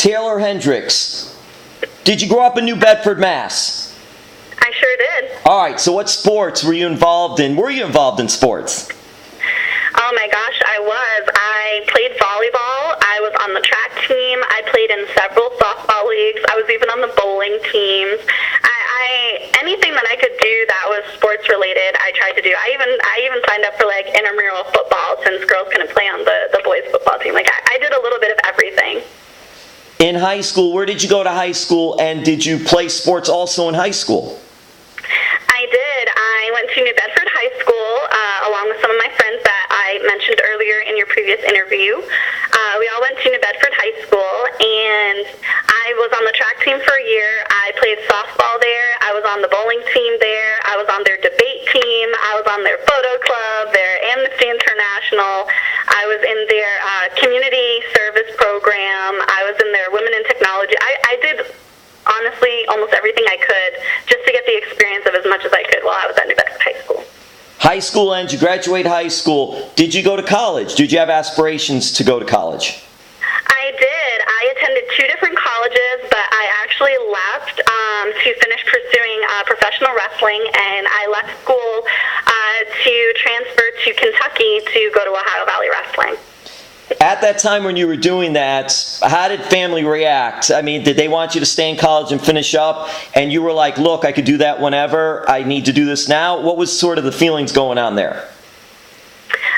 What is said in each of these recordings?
Taeler Hendrix. Did you grow up in New Bedford, Mass? I sure did. All right, so what sports were you involved in? Were you involved in sports? Oh my gosh, I was. I played volleyball. I was on the track team. I played in several softball leagues. I was even on the bowling teams. Anything that I could do that was sports related, I tried to do. I even signed up for like intramural football since girls couldn't play on the boys football team. Like I did a little bit of everything. In high school, where did you go to high school, and did you play sports also in high school? I did. I went to New Bedford High School along with some of my friends that I mentioned earlier in your previous interview. We all went to New Bedford High School, and I was on the track team for a year. I played softball there. I was on the bowling team there. I was on their debate team. I was on their photo club, their Amnesty International. I was in their community service program. I was in their Women in Technology. I did, honestly, almost everything I could just to get the experience of as much as I could while I was at New Bedford High School. High school ends, you graduate high school. Did you go to college? Did you have aspirations to go to college? I did. I attended 2 different colleges, but I actually left to finish pursuing professional wrestling, and I left school to transfer to Kentucky to go to Ohio Valley Wrestling. At that time when you were doing that, how did family react? I mean, did they want you to stay in college and finish up, and you were like, look, I could do that whenever, I need to do this now? What was sort of the feelings going on there?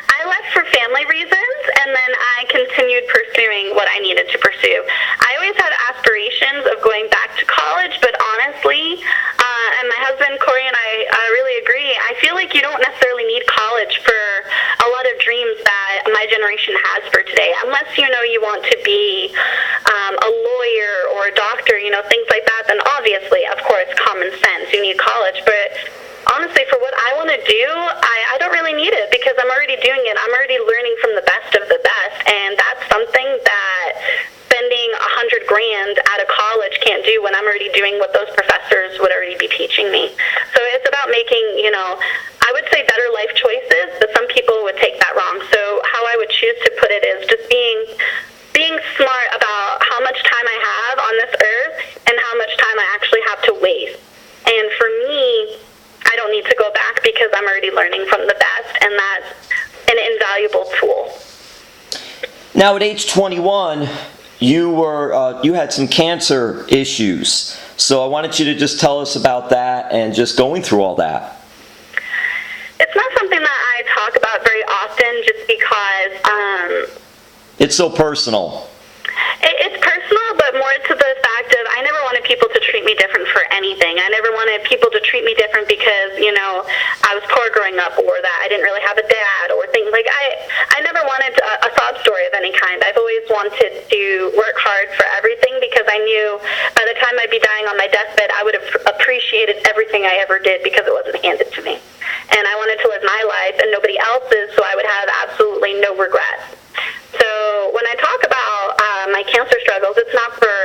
I left for family reasons, and then I continued pursuing what I needed to pursue. I always had aspirations of going back to college, but honestly, and my husband Corey and I really agree, I feel like you don't necessarily need college for a lot of dreams that my generation has for today, unless you know you want to be a lawyer or a doctor, things like that. Then obviously, of course, common sense, you need college, but honestly, for what I want to do, I don't really need it because I'm already doing it. I'm already learning from the best of the best, and that's something that spending $100,000 out of college can't do when I'm already doing what those professors would already be teaching me. So it's about making, I would say better life choices, but some people would take that wrong. So how I would choose to put it is just being smart about how much time I have on this earth and how much time I actually have to waste. And for me, I don't need to go back because I'm already learning from the best, and that's an invaluable tool. Now, at age 21, you had some cancer issues. So I wanted you to just tell us about that and just going through all that. It's not something that I talk about very often just because it's so personal. It's personal, but more to the fact of I never wanted people to treat me different for anything. I never wanted people to treat me different because, I was poor growing up or that I didn't really have a dad or things like I never wanted a sob story of any kind. I've always wanted to work hard for everything because I knew by the time I'd be dying on my deathbed, I would have appreciated everything I ever did because it wasn't handed to me. And I wanted to live my life and nobody else's, so I would have absolutely no regrets. So when I talk about my cancer struggles, it's not for,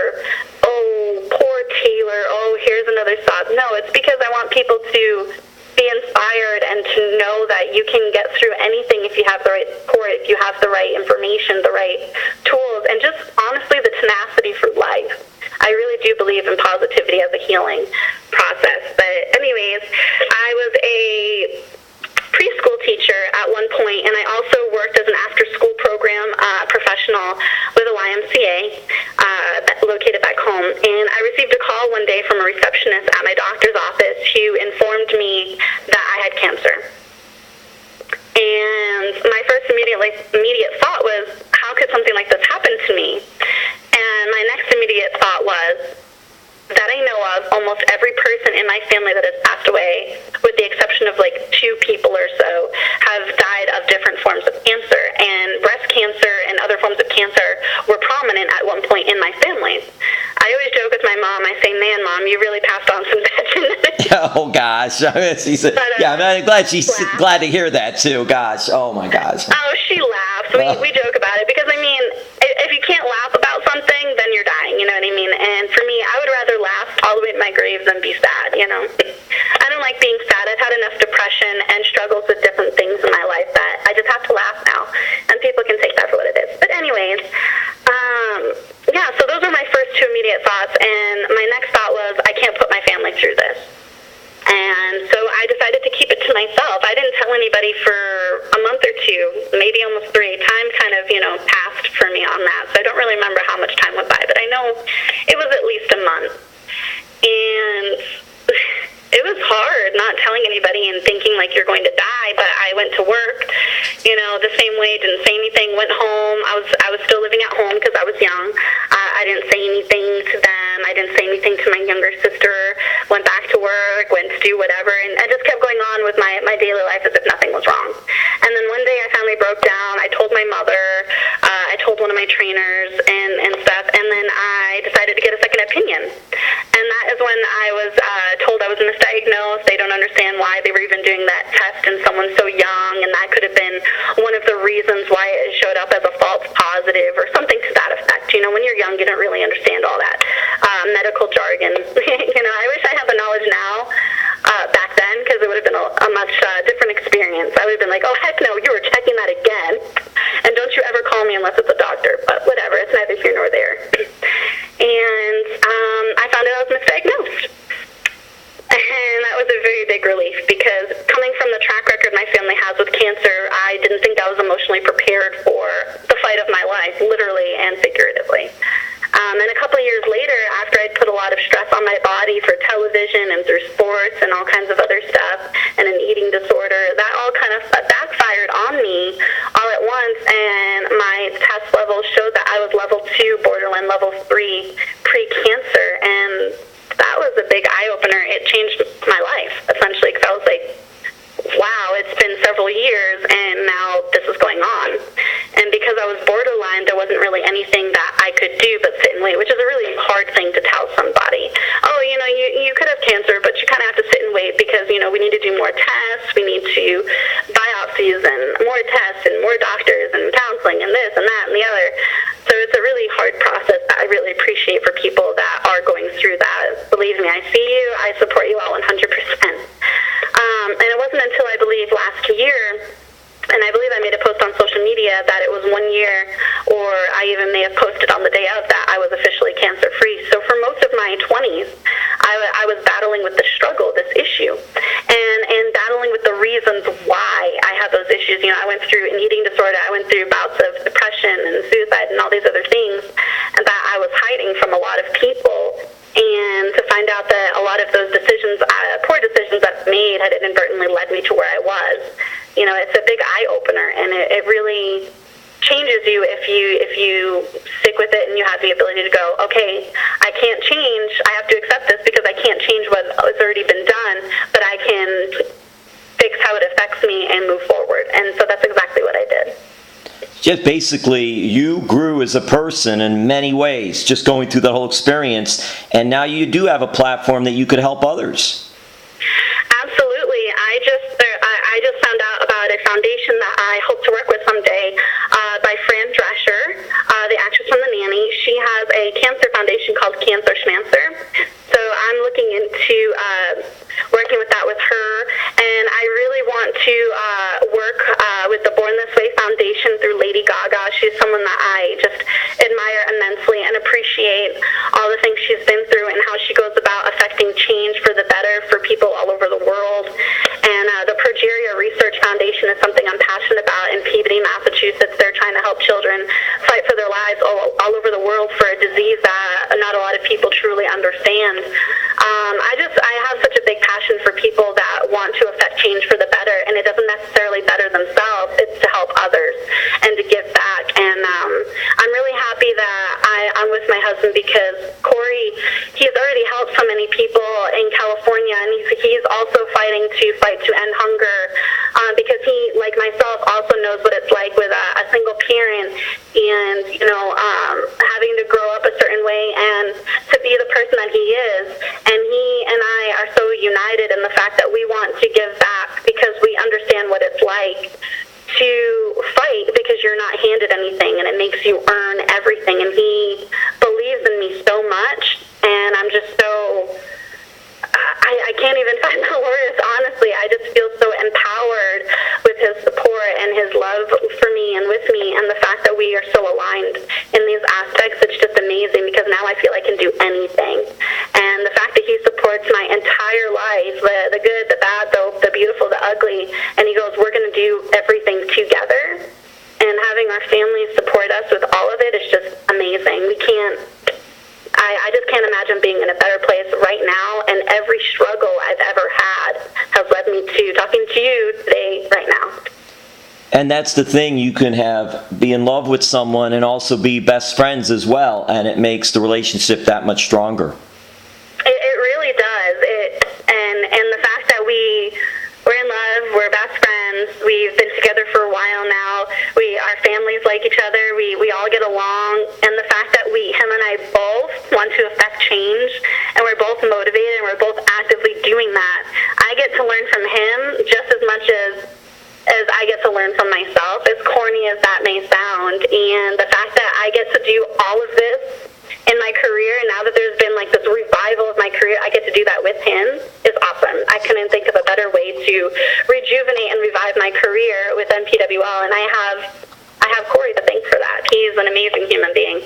poor Taeler, here's another sob. No, it's because I want people to be inspired and to know that you can get through anything if you have the right support, if you have the right information, the right tools, and just honestly the tenacity for life. I really do believe in positivity as a healing process. But anyways, I was a preschool teacher at one point, and I also worked as an after-school program professional with a YMCA located back home. And I received a call one day from a receptionist at my doctor's office who informed me that I had cancer. And my first immediate thought was, how could something like this happen to me? And my next immediate thought was, that I know of, almost every person in my family that has passed away, with the exception of like 2 people or so, have died of different forms of cancer. And breast cancer and other forms of cancer were prominent at one point in my family. I always joke with my mom, I say, man, Mom, you really passed on some bad genetics. Oh, gosh. She said, I'm glad she's glad to hear that, too. Gosh. Oh, my gosh. Oh, she laughs. We joke about it because, if you can't laugh about something, then you're dying, you know what I mean? And for me, I would rather laugh all the way to my grave than be sad, I don't like being sad. I've had enough depression and struggles with different things in my life that I just have to laugh now. And people can take that for what it is. But anyways, so those were my first anybody for a month or two, maybe almost 3. Time kind of, passed for me on that. So I don't really remember how much time went by, but I know it was at least a month. And it was hard not telling anybody and thinking like you're going to die, but I went to work, the same way, didn't say anything, went home. I was still living at home because I was young. I didn't say anything to them. I didn't say anything to my younger sister. Went back to work, went to do whatever, and I just kept going on with my daily life as if nothing was wrong. And then one day I finally broke down. I told my mother, I told one of my trainers and stuff, and then I decided to get a second opinion. And that is when I was told I was misdiagnosed. They don't understand why they were even doing that test in someone so young, and that could have been one of the reasons why it showed up as a false positive or something to that effect. When you're young, you don't really understand all that medical jargon. I wish I had the knowledge now back then, because it would have been a much different experience. I would have been like, oh, heck no, you were checking that again, and don't you ever call me unless it's a doctor. But whatever, it's neither here nor there. And I found out I was misdiagnosed. And that was a very big relief, because coming from the track record my family has with cancer, I didn't think I was emotionally prepared for the fight of my life, literally and figuratively. And a couple of years later, after I'd put a lot of stress on my body for television and through sports and all kinds of other stuff, and an eating disorder, that all kind of backfired on me all at once, and my test levels showed that I was level 2, borderline level 3 pre-cancer, and that was a big eye-opener. It changed my life, essentially, because I was like, wow, it's been several years, and now this is going on. And because I was borderline, there wasn't really anything that I could do but sit and wait, which is a really hard thing to tell somebody. Oh, you could have cancer, but you kind of have to sit and wait because, we need to do more tests, we need to biopsies and more tests and more doctors and counseling and this and that and the other. So it's a really hard process that I really appreciate for people that are going through that. Believe me, I see you, I support you all 100%. And it wasn't until I believe last year, and I believe I made a post on social media that it was 1 year, or I even may have posted on the day of that I was officially cancer-free. So for most of my 20s, I was battling with the struggle, this issue, and battling with the reasons why I had those issues. I went through an eating disorder, I went through bouts of depression and suicide and all these other things that I was hiding from a lot of people. And to find out that a lot of those decisions, poor decisions I've made, had inadvertently led me to where I was. It's a big eye-opener, and it really changes you if you stick with it and you have the ability to go, okay, I can't change, I have to accept this because I can't change what has already been done, but I can fix how it affects me and move forward. And so that's exactly what I did. Just basically, you grew as a person in many ways, just going through that whole experience, and now you do have a platform that you could help others. Absolutely. I just found out about a foundation that I hope to work with someday by Fran Drescher, the actress from The Nanny. She has a cancer foundation called Cancer Schmancer. So I'm looking into working with that with her, and I really want to work with the Born This Way Foundation through Lady Gaga. She's someone that I just admire immensely and appreciate all the things she's been through and how she goes about affecting change for the better for people all over the world. And the Progeria Research Foundation is something I'm passionate about in Peabody, Massachusetts. They're trying to help children fight for their lives all over the world for a disease that not a lot of people truly understand. I have such a big passion for people that want to affect change for the better, and it doesn't necessarily better themselves, it's to help others and to give back. And I'm really happy that I'm with my husband, because Corey, he's already helped so many people in California, and he's also fighting to end hunger, because he, like myself, also knows what it's like with a single parent and, having to grow up a certain way and to be the person that he is. And he and I are so united in the fact that we want to give back because we understand what it's like to fight, because you're not handed anything and it makes you earn everything. And he believes in me so much, and I'm just so... I can't even find the words, honestly. I just feel so empowered with his support and his love for me and with me, and the fact that we are so aligned in these aspects, it's just amazing, because now I feel I can do anything. And the fact that he supports my entire life, the good, the bad, the beautiful, the ugly, and he goes, we're going to do imagine being in a better place right now, and every struggle I've ever had has led me to talking to you today, right now. And that's the thing, you can be in love with someone and also be best friends as well, and it makes the relationship that much stronger. It really does. And the fact that we're in love, we're best friends, we've been together for a while now, our families like each other, we all get along, and the fact that him and I both want to affect change, and we're both motivated, and we're both actively doing that. I get to learn from him just as much as I get to learn from myself, as corny as that may sound. And the fact that I get to do all of this in my career, and now that there's been like this revival of my career, I get to do that with him, is awesome. I couldn't think of a better way to rejuvenate and revive my career with NPWL, and I have Corey to thank for that. He's an amazing human being.